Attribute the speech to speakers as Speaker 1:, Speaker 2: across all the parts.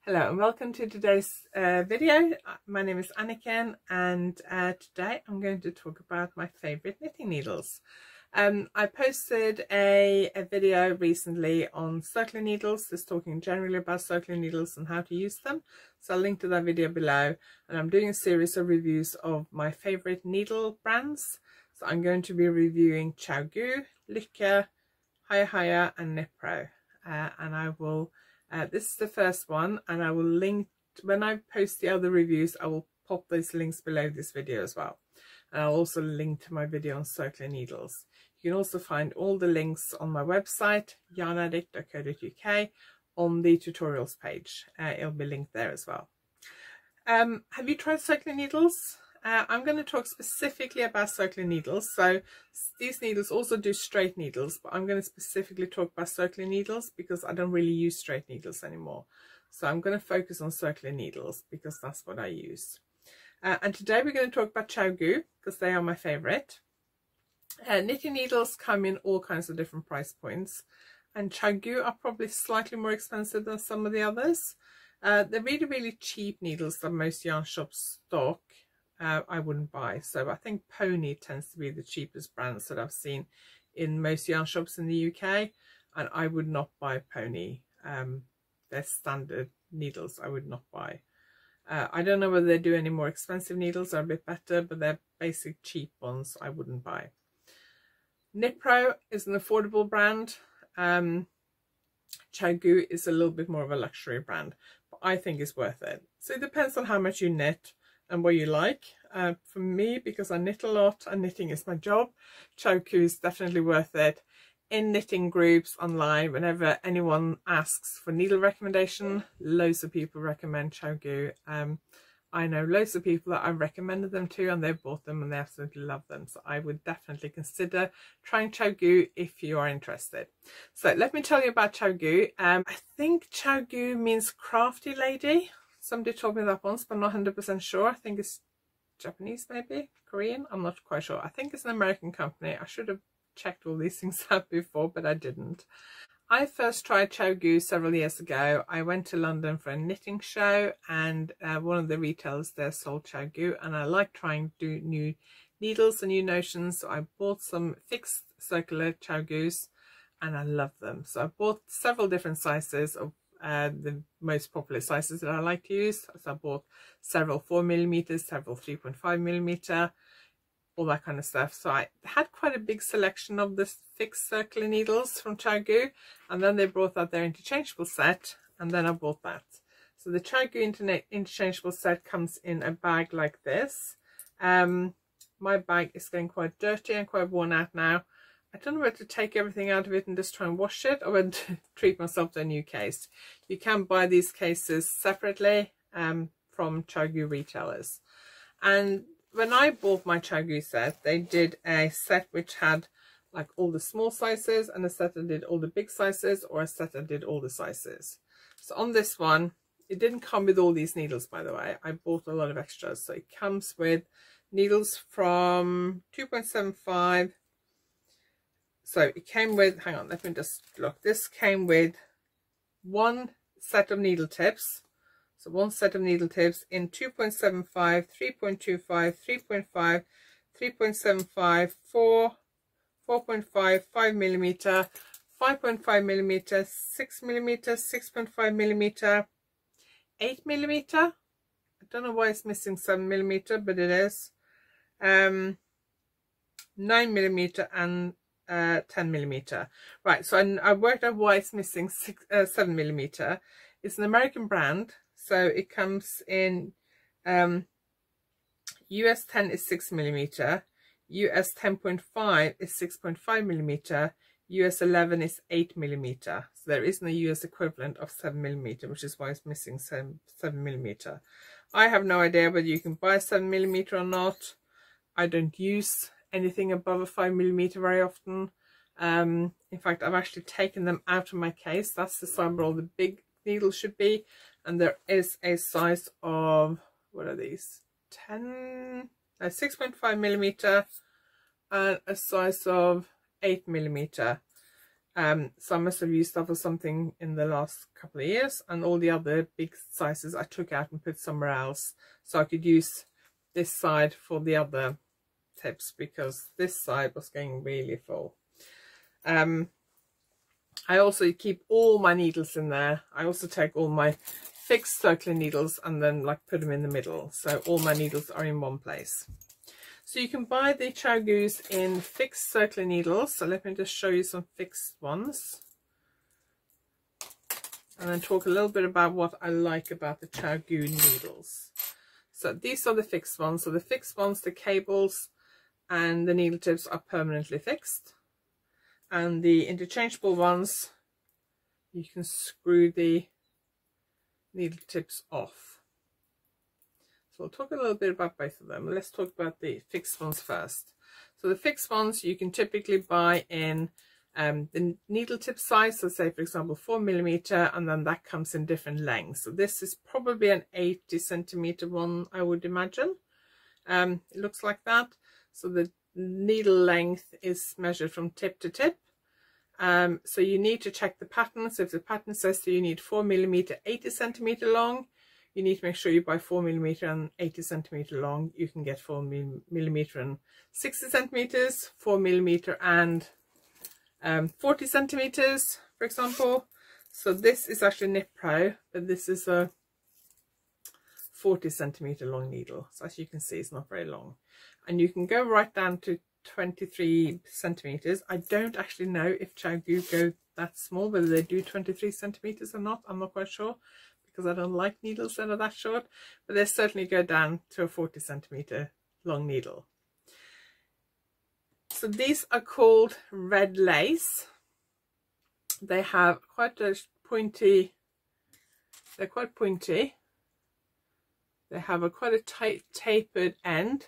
Speaker 1: Hello and welcome to today's video. My name is Anniken and today I'm going to talk about my favourite knitting needles. I posted a video recently on circular needles, just talking generally about circular needles and how to use them. So I'll link to that video below, and I'm doing a series of reviews of my favourite needle brands. So I'm going to be reviewing Chiaogoo, Lykke, Haya and Knit Pro, and I will this is the first one, and I will link, when I post the other reviews, I will pop those links below this video as well. And I'll also link to my video on circular needles. You can also find all the links on my website, YarnAddict.co.uk, on the tutorials page. It'll be linked there as well. Have you tried circular needles? I'm going to talk specifically about circular needles. So these needles also do straight needles, but I'm going to specifically talk about circular needles because I don't really use straight needles anymore. So I'm going to focus on circular needles because that's what I use. And today we're going to talk about Chiaogoo because they are my favorite. Knitting needles come in all kinds of different price points, and Chiaogoo are probably slightly more expensive than some of the others. They're really cheap needles that most yarn shops stock. I wouldn't buy. So I think Pony tends to be the cheapest brands that I've seen in most yarn shops in the UK, and I would not buy Pony. Their standard needles I would not buy. I don't know whether they do any more expensive needles or a bit better, but their basic cheap ones I wouldn't buy. Knit Pro is an affordable brand. Chiaogoo is a little bit more of a luxury brand, but I think it's worth it. So it depends on how much you knit and what you like. For me, because I knit a lot and knitting is my job, Chiaogoo is definitely worth it. In knitting groups online, whenever anyone asks for needle recommendation, loads of people recommend Chiaogoo. I know loads of people that I've recommended them to, and they've bought them and they absolutely love them. So I would definitely consider trying Chiaogoo if you are interested. So let me tell you about Chiaogoo. I think Chiaogoo means crafty lady. Somebody told me that once, but I'm not 100% sure. I think it's Japanese, maybe Korean. I'm not quite sure. I think it's an American company. I should have checked all these things out before, but I didn't. I first tried Chiaogoo several years ago. I went to London for a knitting show, and one of the retailers there sold Chiaogoo, and I like trying to do new needles and new notions. So I bought some fixed circular Chiaogoos, and I love them. So I bought several different sizes of the most popular sizes that I like to use. So I bought several 4mm, several 3.5mm, all that kind of stuff. So I had quite a big selection of the fixed circular needles from Chiaogoo, and then they brought out their interchangeable set, and then I bought that. So the Chiaogoo interchangeable set comes in a bag like this. My bag is getting quite dirty and quite worn out now. I don't know whether to take everything out of it and just try and wash it, or whether to treat myself to a new case. You can buy these cases separately from Chiaogoo retailers. And when I bought my Chiaogoo set, they did a set which had like all the small sizes, and a set that did all the big sizes, or a set that did all the sizes. So on this one, it didn't come with all these needles, by the way. I bought a lot of extras. So it comes with needles from 2.75. So it came with, hang on, let me just look. This came with one set of needle tips. So one set of needle tips in 2.75, 3.25, 3.5, 3.75, 4, 4.5, 5mm, 5.5mm, 6mm, 6.5mm, 8mm. I don't know why it's missing 7mm, but it is. 9mm and 10mm. Right, so I worked out why it's missing 7mm. It's an American brand, so it comes in US 10 is 6mm, US 10.5 is 6.5mm, US 11 is 8mm. So there isn't a US equivalent of 7mm, which is why it's missing 7mm. I have no idea whether you can buy 7mm or not. I don't use anything above a 5mm very often. In fact, I've actually taken them out of my case. That's the size where all the big needles should be, and there is a size of, what are these, 6.5mm and a size of 8mm. So I must have used that for something in the last couple of years, and all the other big sizes I took out and put somewhere else, so I could use this side for the other tips, because this side was getting really full. I also keep all my needles in there. I also take all my fixed circular needles and then like put them in the middle, so all my needles are in one place. So you can buy the Chiaogoos in fixed circular needles. So let me just show you some fixed ones, and then talk a little bit about what I like about the Chiaogoo needles. So these are the fixed ones. So the fixed ones, the cables and the needle tips are permanently fixed. And the interchangeable ones, you can screw the needle tips off. So we'll talk a little bit about both of them. Let's talk about the fixed ones first. So the fixed ones you can typically buy in the needle tip size. So say for example 4mm, and then that comes in different lengths. So this is probably an 80cm one, I would imagine. It looks like that. So the needle length is measured from tip to tip. So you need to check the pattern. So if the pattern says that you need 4mm 80cm long, you need to make sure you buy 4mm and 80cm long. You can get 4mm and 60cm, 4mm and 40cm, for example. So this is actually Knit Pro, but this is a 40cm long needle. So as you can see, it's not very long. And you can go right down to 23 centimeters. I don't actually know if Chiaogoo go that small, whether they do 23 centimeters or not. I'm not quite sure, because I don't like needles that are that short, but they certainly go down to a 40 centimeter long needle. So these are called red lace. They have quite a pointy, they're quite pointy. They have quite a tight tapered end.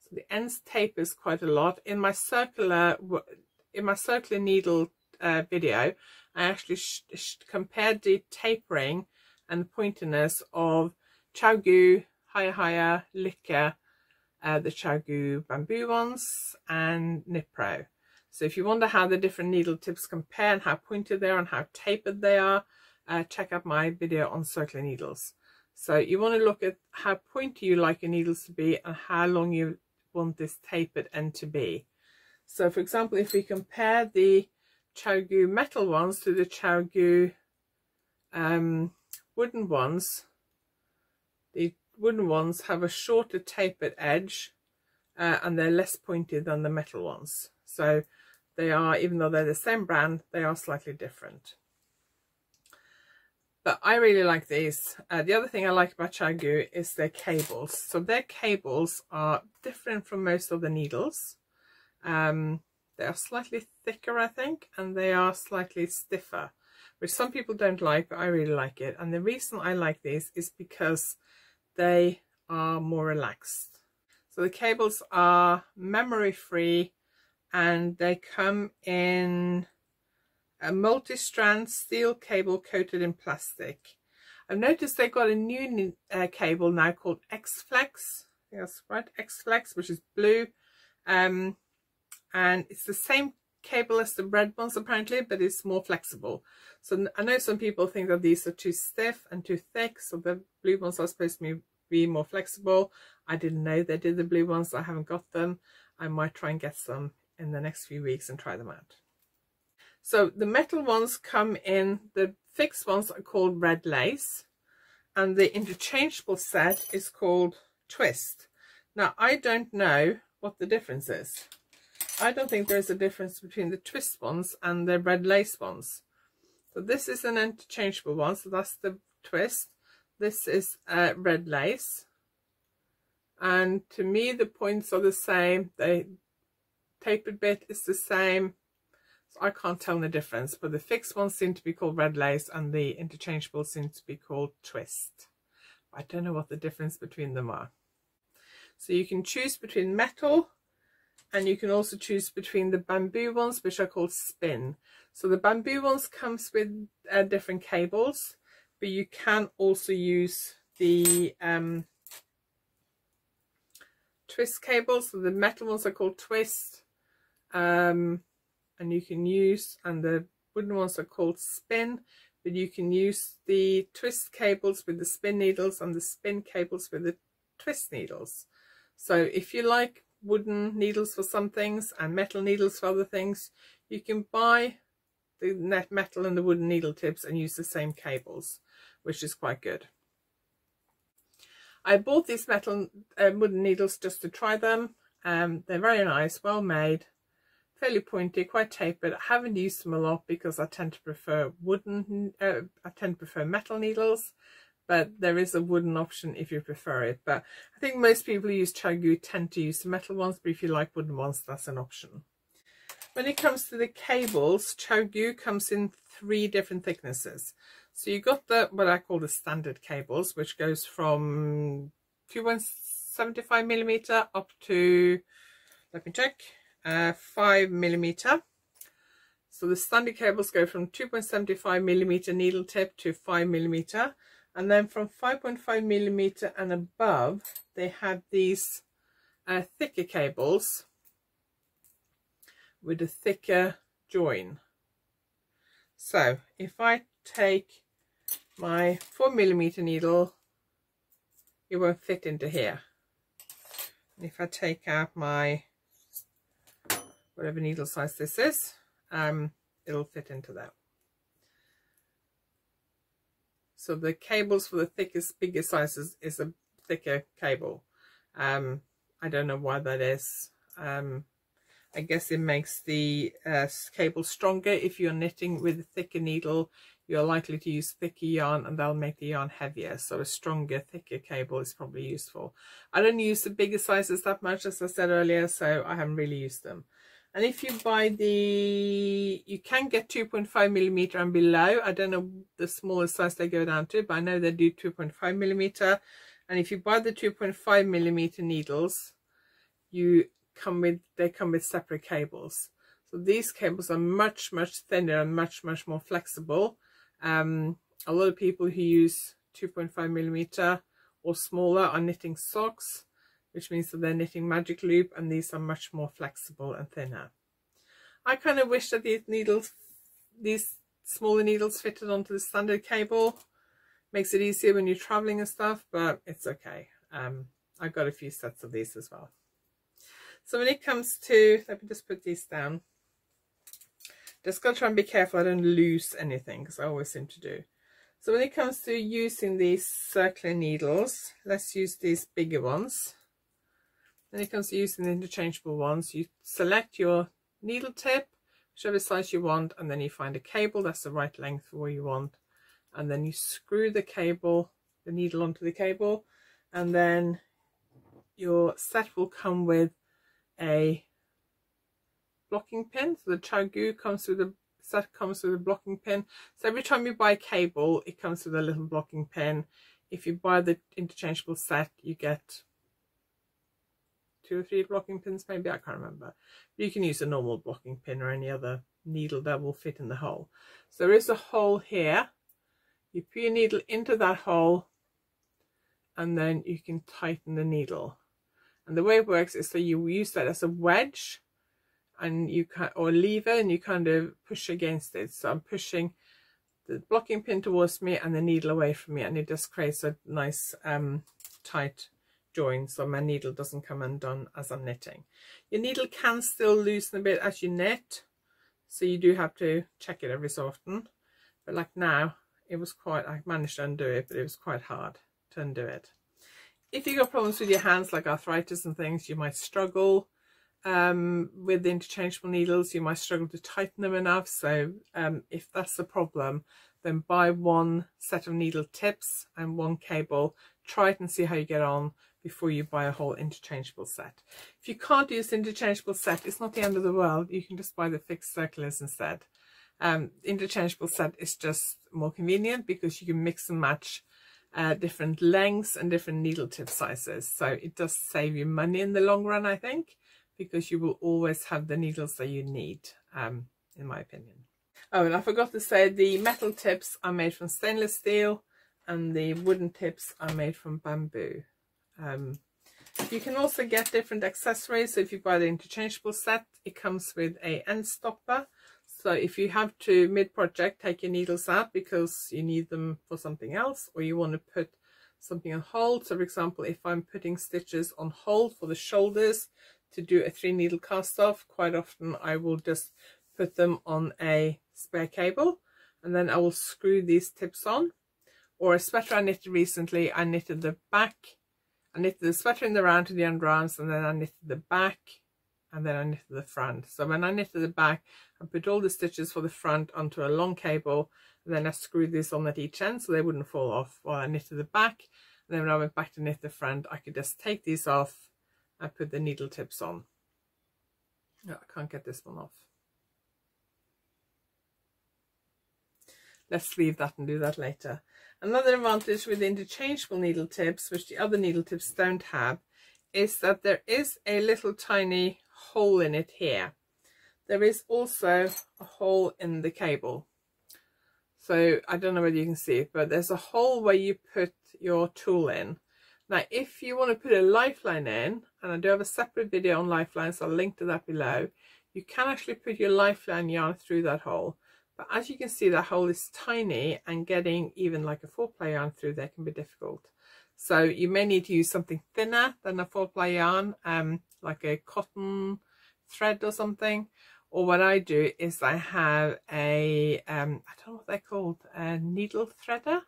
Speaker 1: So the ends tapers quite a lot. In my circular needle video, I actually compared the tapering and the pointiness of Chiaogoo, Higher, Licker, the Chiaogoo bamboo ones, and Knit Pro. So if you wonder how the different needle tips compare and how pointed they are and how tapered they are, check out my video on circular needles. So you want to look at how pointy you like your needles to be and how long you want this tapered end to be. So for example, if we compare the Chiaogoo metal ones to the Chiaogoo wooden ones, the wooden ones have a shorter tapered edge and they're less pointed than the metal ones. So they are, even though they're the same brand, they are slightly different. But I really like these. The other thing I like about Chiaogoo is their cables. So their cables are different from most of the needles. They are slightly thicker, I think, and they are slightly stiffer, which some people don't like, but I really like it. And the reason I like these is because they are more relaxed. So the cables are memory free, and they come in a multi-strand steel cable coated in plastic. I've noticed they've got a new cable now called X-Flex. Yes, right, X-Flex, which is blue. And it's the same cable as the red ones apparently, but it's more flexible. So I know some people think that these are too stiff and too thick, so the blue ones are supposed to be more flexible. I didn't know they did the blue ones. I haven't got them. I might try and get some in the next few weeks and try them out. So the metal ones come in, the fixed ones are called red lace, and the interchangeable set is called twist. Now I don't know what the difference is. I don't think there's a difference between the twist ones and the red lace ones. So this is an interchangeable one, so that's the twist. This is red lace, and to me the points are the same. The tapered bit is the same. So I can't tell the difference, but the fixed ones seem to be called red lace and the interchangeable seem to be called twist. I don't know what the difference between them are. So you can choose between metal, and you can also choose between the bamboo ones, which are called spin. So the bamboo ones comes with different cables, but you can also use the twist cables. So the metal ones are called twist. And you can use, and the wooden ones are called spin, but you can use the twist cables with the spin needles and the spin cables with the twist needles. So if you like wooden needles for some things and metal needles for other things, you can buy the metal and the wooden needle tips and use the same cables, which is quite good. I bought these metal wooden needles just to try them. They're very nice, well made, fairly pointy, quite tapered. I haven't used them a lot because I tend to prefer metal needles, but there is a wooden option if you prefer it. But I think most people who use Chiaogoo tend to use the metal ones, but if you like wooden ones, that's an option. When it comes to the cables, Chiaogoo comes in 3 different thicknesses. So you got the what I call the standard cables, which goes from 2.75mm up to, let me check, 5mm. So the standard cables go from 2.75mm needle tip to 5mm, and then from 5.5mm and above they had these thicker cables with a thicker join. So if I take my 4mm needle, it won't fit into here. And if I take out my whatever needle size this is, it'll fit into that. So the cables for the thickest, bigger sizes is a thicker cable. I don't know why that is. I guess it makes the cable stronger. If you're knitting with a thicker needle, you're likely to use thicker yarn and that'll make the yarn heavier. So a stronger, thicker cable is probably useful. I don't use the bigger sizes that much, as I said earlier, so I haven't really used them. And if you buy you can get 2.5mm and below. I don't know the smallest size they go down to, but I know they do 2.5mm. And if you buy the 2.5mm needles, they come with separate cables. So these cables are much thinner and much more flexible. A lot of people who use 2.5mm or smaller are knitting socks, which means that they're knitting magic loop, and these are much more flexible and thinner. I kind of wish that these smaller needles fitted onto the standard cable. Makes it easier when you're traveling and stuff, but it's okay. I've got a few sets of these as well. So when it comes to, let me just put these down. Just got to try and be careful I don't lose anything, because I always seem to do. So when it comes to using these circular needles, let's use these bigger ones. When it comes to using the interchangeable ones, you select your needle tip, whichever size you want, and then you find a cable that's the right length for what you want. And then you screw the needle onto the cable, and then your set will come with a blocking pin. So the Chiaogoo comes with a blocking pin. So every time you buy a cable, it comes with a little blocking pin. If you buy the interchangeable set, you get 2 or 3 blocking pins, maybe, I can't remember. But you can use a normal blocking pin or any other needle that will fit in the hole. So there is a hole here. You put your needle into that hole, and then you can tighten the needle. And the way it works is, so you use that as a wedge, and or lever, and you kind of push against it. So I'm pushing the blocking pin towards me and the needle away from me, and it just creates a nice tight join, so my needle doesn't come undone as I'm knitting. Your needle can still loosen a bit as you knit, so you do have to check it every so often. But like now, I managed to undo it, but it was quite hard to undo it. If you've got problems with your hands, like arthritis and things, you might struggle with the interchangeable needles. You might struggle to tighten them enough. So if that's the problem, then buy 1 set of needle tips and 1 cable. Try it and see how you get on before you buy a whole interchangeable set. If you can't use the interchangeable set, it's not the end of the world. You can just buy the fixed circulars instead. Interchangeable set is just more convenient because you can mix and match different lengths and different needle tip sizes. So it does save you money in the long run, I think, because you will always have the needles that you need, in my opinion. Oh, and I forgot to say, the metal tips are made from stainless steel and the wooden tips are made from bamboo. You can also get different accessories. So if you buy the interchangeable set, it comes with a end stopper. So if you have to mid-project take your needles out because you need them for something else, or you want to put something on hold. So for example, if I'm putting stitches on hold for the shoulders to do a 3-needle cast off, quite often I will just put them on a spare cable and then I will screw these tips on. Or a sweater I knitted recently, I knitted the back, I knitted the sweater in the round to the underarms, and then I knitted the back, and then I knitted the front. So when I knitted the back, I put all the stitches for the front onto a long cable, and then I screwed this on at each end so they wouldn't fall off while I knitted the back. And then when I went back to knit the front, I could just take these off and put the needle tips on. No, I can't get this one off. Let's leave that and do that later. Another advantage with interchangeable needle tips, which the other needle tips don't have, is that there is a little tiny hole in it here. There is also a hole in the cable. So I don't know whether you can see it, but there's a hole where you put your tool in. Now, if you want to put a lifeline in, and I do have a separate video on lifelines, so I'll link to that below, you can actually put your lifeline yarn through that hole. But as you can see, that hole is tiny, and getting even like a 4-ply yarn through there can be difficult. So you may need to use something thinner than a 4-ply yarn, like a cotton thread or something. Or what I do is I have a, I don't know what they're called, a needle threader.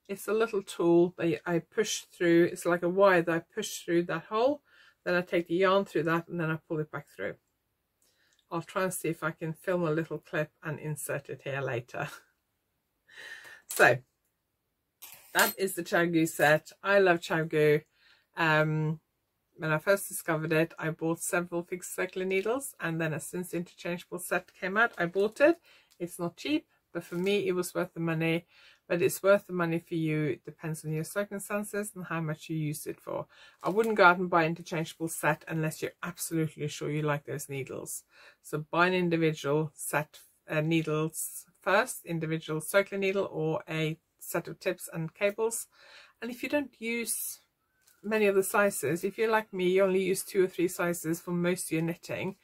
Speaker 1: It's a little tool that I push through. It's like a wire that I push through that hole. Then I take the yarn through that and then I pull it back through. I'll try and see if I can film a little clip and insert it here later. So that is the Chiaogoo set. I love Chiaogoo. When I first discovered it, I bought several fixed circular needles, and then as soon as the interchangeable set came out, I bought it. It's not cheap, but for me it was worth the money. But it's worth the money for you. It depends on your circumstances and how much you use it for. I wouldn't go out and buy an interchangeable set unless you're absolutely sure you like those needles. So buy an individual set needles first, individual circular needle or a set of tips and cables. And if you don't use many of the sizes, if you're like me, you only use 2 or 3 sizes for most of your knitting,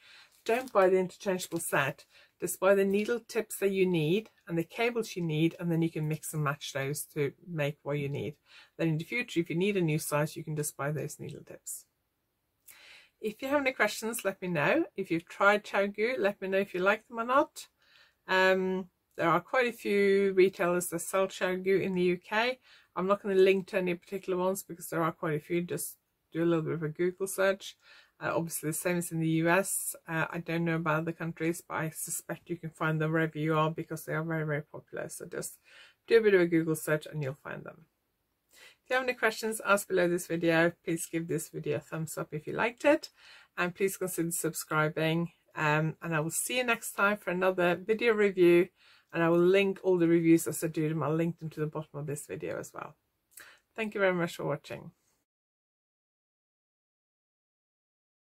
Speaker 1: don't buy the interchangeable set. Just buy the needle tips that you need and the cables you need, and then you can mix and match those to make what you need. Then in the future, if you need a new size, you can just buy those needle tips. If you have any questions, let me know. If you've tried Chiaogoo, let me know if you like them or not. There are quite a few retailers that sell Chiaogoo in the UK. I'm not going to link to any particular ones because there are quite a few. Just do a little bit of a Google search. Obviously the same as in the US. I don't know about other countries, but I suspect you can find them wherever you are because they are very, very popular. So just do a bit of a Google search and you'll find them. If you have any questions, ask below this video. Please give this video a thumbs up if you liked it, and please consider subscribing. And I will see you next time for another video review, and I will link all the reviews as I do them. I'll link them to the bottom of this video as well. Thank you very much for watching.